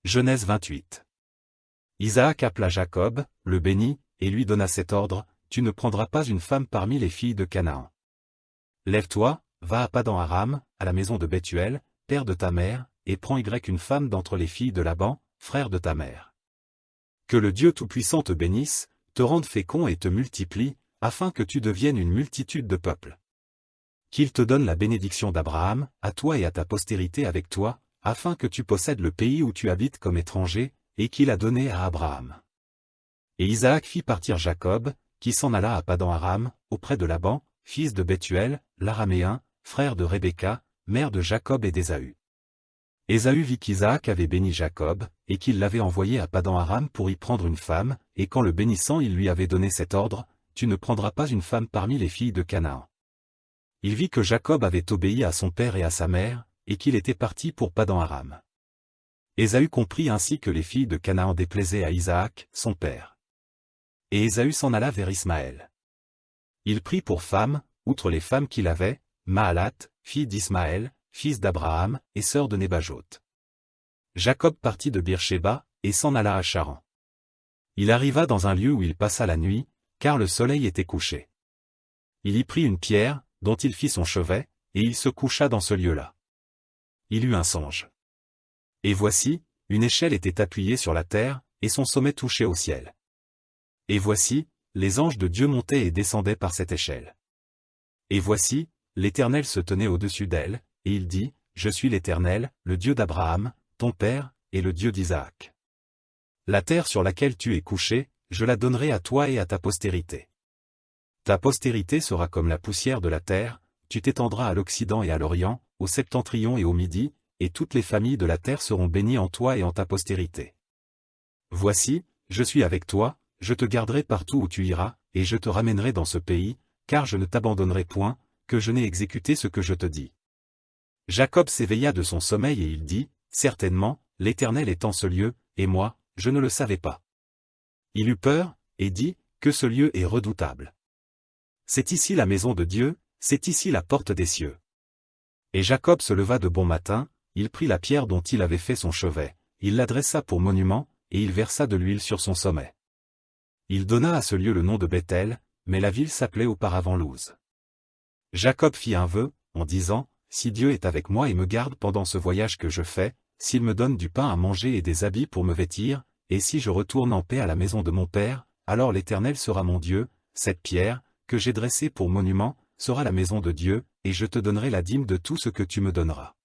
Genèse 28. Isaac appela Jacob, le bénit, et lui donna cet ordre, tu ne prendras pas une femme parmi les filles de Canaan. Lève-toi, va à Padan-Aram, à la maison de Bethuel, père de ta mère, et prends une femme d'entre les filles de Laban, frère de ta mère. Que le Dieu Tout-Puissant te bénisse, te rende fécond et te multiplie, afin que tu deviennes une multitude de peuples. Qu'il te donne la bénédiction d'Abraham, à toi et à ta postérité avec toi, afin que tu possèdes le pays où tu habites comme étranger, et qu'il a donné à Abraham. Et Isaac fit partir Jacob, qui s'en alla à Padan-Aram, auprès de Laban, fils de Bethuel, l'Araméen, frère de Rebecca, mère de Jacob et d'Ésaü. Ésaü vit qu'Isaac avait béni Jacob, et qu'il l'avait envoyé à Padan-Aram pour y prendre une femme, et qu'en le bénissant il lui avait donné cet ordre, tu ne prendras pas une femme parmi les filles de Canaan. Il vit que Jacob avait obéi à son père et à sa mère, et qu'il était parti pour Padan-Aram. Ésaü comprit ainsi que les filles de Canaan déplaisaient à Isaac, son père. Et Ésaü s'en alla vers Ismaël. Il prit pour femme, outre les femmes qu'il avait, Mahalat, fille d'Ismaël, fils d'Abraham, et sœur de Nébajot. Jacob partit de Beer-Shéba, et s'en alla à Charan. Il arriva dans un lieu où il passa la nuit, car le soleil était couché. Il y prit une pierre, dont il fit son chevet, et il se coucha dans ce lieu-là. Il eut un songe. Et voici, une échelle était appuyée sur la terre, et son sommet touchait au ciel. Et voici, les anges de Dieu montaient et descendaient par cette échelle. Et voici, l'Éternel se tenait au-dessus d'elle, et il dit, je suis l'Éternel, le Dieu d'Abraham, ton père, et le Dieu d'Isaac. La terre sur laquelle tu es couché, je la donnerai à toi et à ta postérité. Ta postérité sera comme la poussière de la terre, tu t'étendras à l'Occident et à l'Orient, au septentrion et au Midi, et toutes les familles de la terre seront bénies en toi et en ta postérité. Voici, je suis avec toi, je te garderai partout où tu iras, et je te ramènerai dans ce pays, car je ne t'abandonnerai point, que je n'ai exécuté ce que je te dis. Jacob s'éveilla de son sommeil et il dit, certainement, l'Éternel est en ce lieu, et moi, je ne le savais pas. Il eut peur, et dit, que ce lieu est redoutable. C'est ici la maison de Dieu, c'est ici la porte des cieux. Et Jacob se leva de bon matin, il prit la pierre dont il avait fait son chevet, il l'adressa pour monument, et il versa de l'huile sur son sommet. Il donna à ce lieu le nom de Béthel, mais la ville s'appelait auparavant Luz. Jacob fit un vœu, en disant, si Dieu est avec moi et me garde pendant ce voyage que je fais, s'il me donne du pain à manger et des habits pour me vêtir, et si je retourne en paix à la maison de mon père, alors l'Éternel sera mon Dieu, cette pierre, que j'ai dressée pour monument, sera la maison de Dieu, et je te donnerai la dîme de tout ce que tu me donneras.